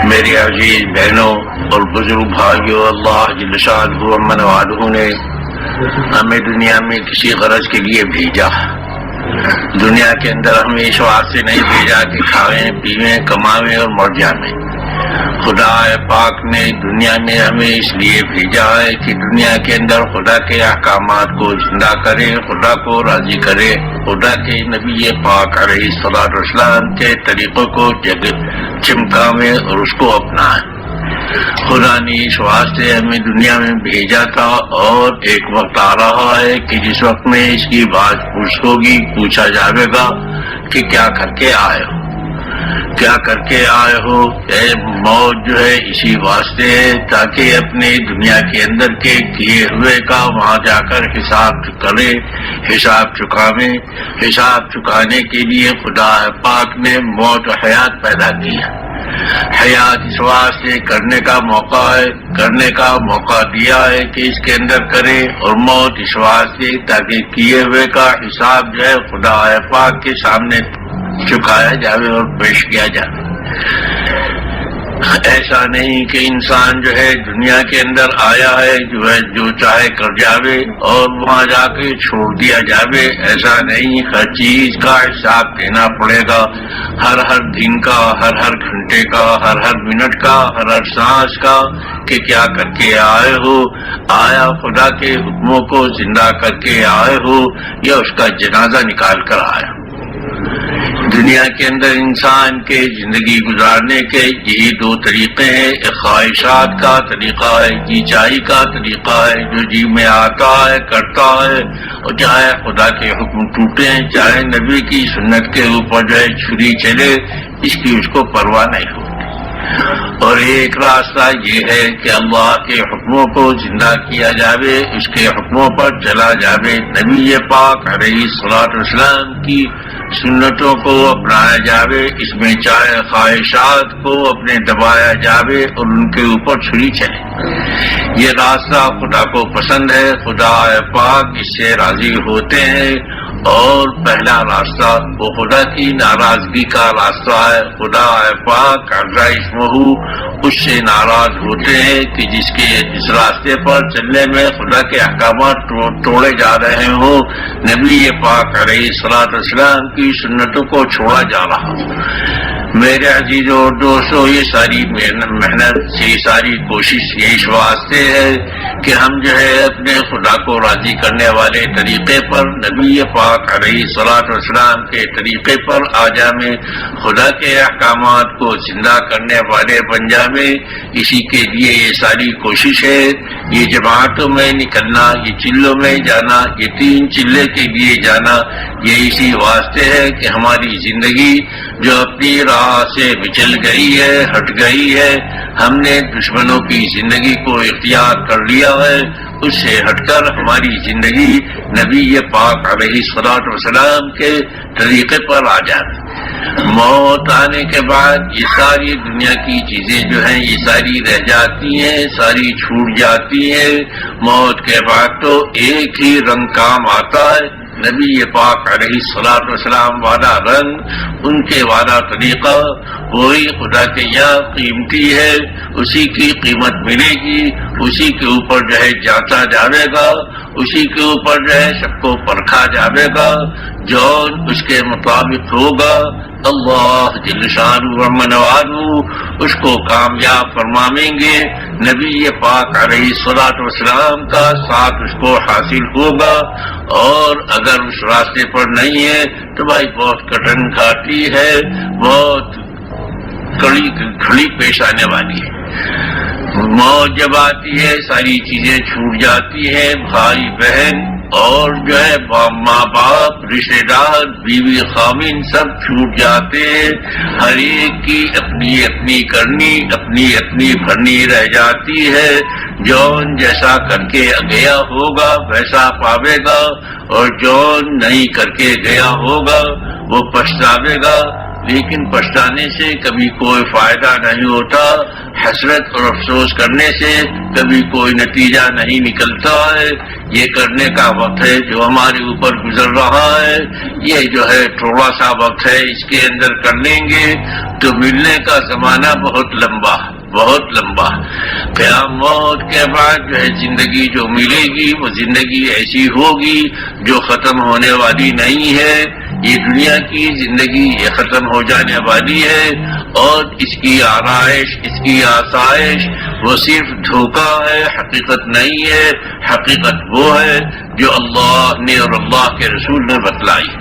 میری عزیز بہنوں اور بزرگ بھائیوں، اللہ جل شانہ و من والہ نے ہمیں دنیا میں کسی غرض کے لیے بھیجا۔ دنیا کے اندر ہمیں اس واسطے نہیں بھیجا کہ کھائیں پیویں کماویں اور مر جائیں۔ خدا پاک نے دنیا میں ہمیں اس لیے بھیجا ہے کہ دنیا کے اندر خدا کے احکامات کو زندہ کرے، خدا کو راضی کرے، خدا کے نبی پاک علیہ الصلوۃ والسلام کے طریقوں کو چمکاویں اور اس کو اپنائیں۔ خدا نے اس واسطے ہمیں دنیا میں بھیجا تھا، اور ایک وقت آ رہا ہے کہ جس وقت میں اس کی بات پوچھا جائے گا کہ کیا کر کے آئے ہو، کیا کر کے آئے ہو۔ موت جو ہے اسی واسطے ہے تاکہ اپنے دنیا کے اندر کے کیے ہوئے کا وہاں جا کر حساب کرے، حساب چکاویں۔ حساب چکانے کے لیے خدا پاک نے موت و حیات پیدا کی ہے۔ حیات اس واسطے کرنے کا موقع دیا ہے کہ اس کے اندر کرے، اور موت اس واسطے تاکہ کیے ہوئے کا حساب جو ہے خدا پاک کے سامنے چکایا جاوے اور پیش کیا جائے۔ ایسا نہیں کہ انسان جو ہے دنیا کے اندر آیا ہے جو چاہے کر جاوے اور وہاں جا کے چھوڑ دیا جاوے، ایسا نہیں۔ ہر چیز کا حساب دینا پڑے گا، ہر دن کا، ہر گھنٹے کا، ہر منٹ کا، ہر سانس کا، کہ کیا کر کے آئے ہو۔ آیا خدا کے حکموں کو زندہ کر کے آئے ہو یا اس کا جنازہ نکال کر آئے ہو۔ دنیا کے اندر انسان کے زندگی گزارنے کے یہی دو طریقے ہیں، ایک خواہشات کا طریقہ ہے، جی چاہی کا طریقہ ہے، جو جی میں آتا ہے کرتا ہے، اور چاہے خدا کے حکم ٹوٹے، چاہے نبی کی سنت کے اوپر جو ہے چھری چلے، اس کی اس کو پرواہ نہیں ہوتی۔ اور ایک راستہ یہ ہے کہ اللہ کے حکموں کو زندہ کیا جاوے، اس کے حکموں پر چلا جاوے، نبی پاک علیہ الصلوۃ والسلام کی سنتوں کو اپنایا جاوے، اس میں چاہے خواہشات کو اپنے دبایا جاوے اور ان کے اوپر چھری چلے۔ یہ راستہ خدا کو پسند ہے، خدا پاک اس سے راضی ہوتے ہیں، اور پہلا راستہ وہ خدا کی ناراضگی کا راستہ ہے۔ خدا پاک اس سے ناراض ہوتے ہیں کہ جس راستے پر چلنے میں خدا کے احکامات توڑے جا رہے ہوں، نبی پاک علیہ الصلوۃ والسلام کی سنتوں کو چھوڑا جا رہا ہو۔ میرے عزیزوں اور دوستوں، یہ ساری محنت یہ ساری کوشش یہ اس واسطے ہے کہ ہم جو ہے اپنے خدا کو راضی کرنے والے طریقے پر، نبی پاک علیہ الصلوۃ والسلام کے طریقے پر آ جائیں، خدا کے احکامات کو زندہ کرنے والے بن جائیں۔ اسی کے لیے یہ ساری کوشش ہے، یہ جماعتوں میں نکلنا، یہ چلوں میں جانا، یہ 3 چلے کے لیے جانا، یہ اسی واسطے ہے کہ ہماری زندگی جو اپنی راہ سے بچل گئی ہے، ہٹ گئی ہے، ہم نے دشمنوں کی زندگی کو اختیار کر لیا ہے، اس سے ہٹ کر ہماری زندگی نبی پاک علیہ الصلوۃ والسلام کے طریقے پر آ جائے۔ موت آنے کے بعد یہ ساری دنیا کی چیزیں جو ہیں یہ ساری رہ جاتی ہیں، ساری چھوٹ جاتی ہیں۔ موت کے بعد تو ایک ہی رنگ کام آتا ہے، نبی پاک علیہ الصلوۃ والسلام والا رنگ، ان کے والا طریقہ، وہی خدا کے یہاں قیمتی ہے، اسی کی قیمت ملے گی، اسی کے اوپر جو ہے جانچا جاوے گا، اسی کے اوپر جو ہے سب کو پرکھا جاوے گا، جو اس کے مطابق ہوگا اللہ جل شانہ و من والہ اس کو کامیاب فرمائیں گے۔ نبی پاک علیہ الصلوۃ والسلام کا ساتھ اس کو حاصل ہوگا، اور اگر اس راستے پر نہیں ہے تو بھائی بہت کٹن کھاتی ہے، بہت کھڑی پیش آنے والی ہے۔ موت جب آتی ہے ساری چیزیں چھوٹ جاتی ہیں، بھائی بہن اور جو ہے ماں باپ، رشتے دار، بیوی خامن سب چھوٹ جاتے ہیں، ہر ایک کی اپنی اپنی کرنی، اپنی اپنی بھرنی رہ جاتی ہے۔ جون جیسا کر کے گیا ہوگا ویسا پاوے گا، اور جون نہیں کر کے گیا ہوگا وہ پچھتاوے گا۔ لیکن پچھتانے سے کبھی کوئی فائدہ نہیں ہوتا، حسرت اور افسوس کرنے سے کبھی کوئی نتیجہ نہیں نکلتا ہے۔ یہ کرنے کا وقت ہے جو ہمارے اوپر گزر رہا ہے، یہ جو ہے تھوڑا سا وقت ہے، اس کے اندر کر لیں گے تو ملنے کا زمانہ بہت لمبا، بہت لمبا۔ قیام موت کے بعد جو ہے زندگی جو ملے گی وہ زندگی ایسی ہوگی جو ختم ہونے والی نہیں ہے۔ یہ دنیا کی زندگی یہ ختم ہو جانے والی ہے، اور اس کی آرائش، اس کی آسائش وہ صرف دھوکہ ہے، حقیقت نہیں ہے۔ حقیقت وہ ہے جو اللہ نے اور اللہ کے رسول نے بتلائی۔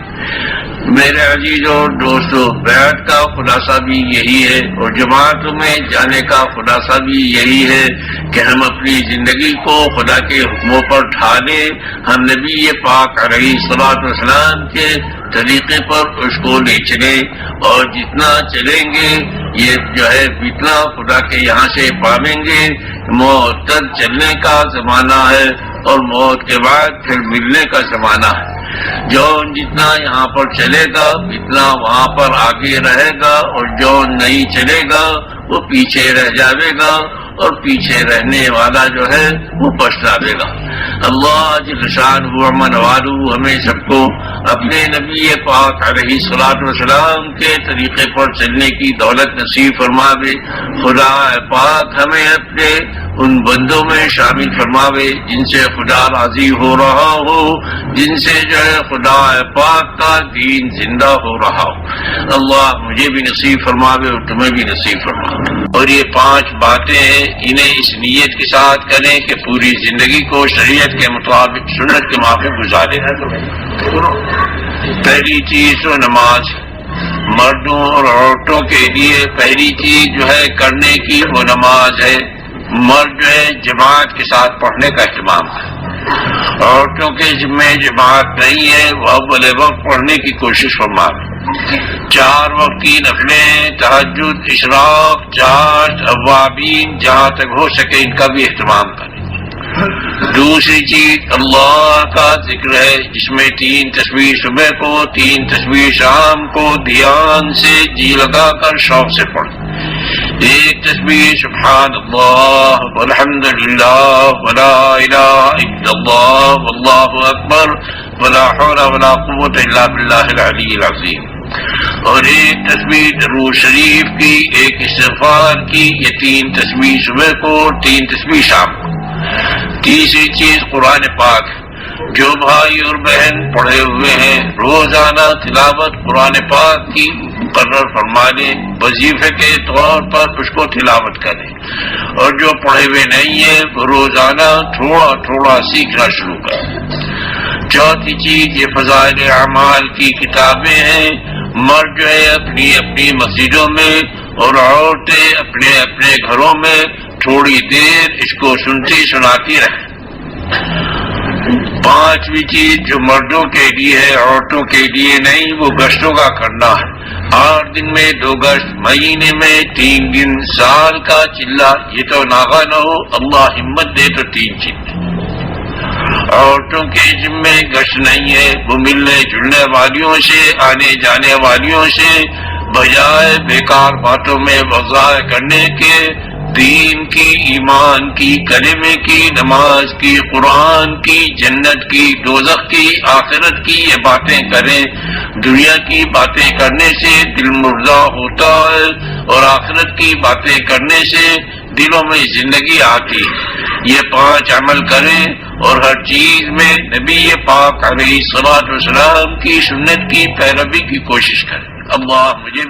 میرے عزیز اور دوستو، بیعت کا خلاصہ بھی یہی ہے، اور جماعتوں میں جانے کا خلاصہ بھی یہی ہے کہ ہم اپنی زندگی کو خدا کے حکموں پر ڈھالیں، ہم نبی پاک علیہ الصلوۃ والسلام کے طریقے پر اس کو لے چلیں، اور جتنا چلیں گے یہ جو ہے اتنا خدا کے یہاں سے پائیں گے۔ موت تک چلنے کا زمانہ ہے، اور موت کے بعد پھر ملنے کا زمانہ ہے۔ جو جتنا یہاں پر چلے گا اتنا وہاں پر آگے رہے گا، اور جو نہیں چلے گا وہ پیچھے رہ جائے گا، اور پیچھے رہنے والا جو ہے وہ پچھتاوے گا۔ اللہ جل شانہ امن والو ہمیں سب کو اپنے نبی پاک علیہ الصلوۃ والسلام کے طریقے پر چلنے کی دولت نصیب فرماوے۔ خدا پاک ہمیں اپنے ان بندوں میں شامل فرماوے جن سے خدا راضی ہو رہا ہو، جن سے جو ہے خدا پاک کا دین زندہ ہو رہا ہو۔ اللہ مجھے بھی نصیب فرماوے اور تمہیں بھی نصیب فرماوے۔ اور یہ 5 باتیں ہیں، انہیں اس نیت کے ساتھ کریں کہ پوری زندگی کو شریعت کے مطابق سنت کے موافق گزارے۔ پہلی چیز تو نماز، مردوں اور عورتوں کے لیے پہلی چیز جو ہے کرنے کی وہ نماز ہے۔ مرد جو ہے جماعت کے ساتھ پڑھنے کا اہتمام ہے، عورتوں کے ذمہ جماعت نہیں ہے، وہ اول وقت پڑھنے کی کوشش فرمائیں۔ 4 وقت کی نفلیں، تہجد، اشراق، چاشت، اوابین، جہاں تک ہو سکے ان کا بھی اہتمام کریں۔ دوسری چیز اللہ کا ذکر ہے، جس میں 3 تسبیح صبح کو، 3 تسبیح شام کو دھیان سے جی لگا کر شوق سے پڑھیں۔ 1 تسبیح سبحان اللہ والحمد للہ ولا الہ الا اللہ واللہ اکبر ولا حول ولا قوۃ الا باللہ العلی العظیم، اور 1 تسبیح درود شریف کی، 1 استغفار کی۔ یہ 3 تسبیح صبح کو، 3 تسبیح شام کو۔ تیسری چیز قرآن پاک، جو بھائی اور بہن پڑھے ہوئے ہیں روزانہ تلاوت قرآن پاک کی مقرر فرما لیں، وظیفے کے طور پر اس کو تلاوت کریں، اور جو پڑھے ہوئے نہیں ہیں وہ روزانہ تھوڑا تھوڑا سیکھنا شروع کریں۔ چوتھی چیز یہ فضائل اعمال کی کتابیں ہیں، مرد جو ہے اپنی اپنی مسجدوں میں اور عورتیں اپنے اپنے گھروں میں تھوڑی دیر اس کو سنتی سناتی رہیں۔ 5ویں چیز جو مردوں کے لیے ہے عورتوں کے لیے نہیں، وہ گشتوں کا کرنا ہے۔ 8 دن میں 2 گشت، مہینے میں 3 دن، سال کا چلہ، یہ تو ناغہ نہ ہو، اللہ ہمت دے تو 3 چلے۔ عورتوں کے ذمے گشت نہیں ہے، وہ ملنے جلنے والیوں سے، آنے جانے والیوں سے، بجائے بیکار باتوں میں وضاح کرنے کے دین کی، ایمان کی، کلمے کی، نماز کی، قرآن کی، جنت کی، دوزخ کی، آخرت کی یہ باتیں کریں۔ دنیا کی باتیں کرنے سے دل مردہ ہوتا ہے، اور آخرت کی باتیں کرنے سے دلوں میں زندگی آتی ہے۔ یہ 5 عمل کریں، اور ہر چیز میں نبی پاک علیہ الصلوۃ والسلام کی سنت کی پیروی کی کوشش کریں۔ اللہ مجھے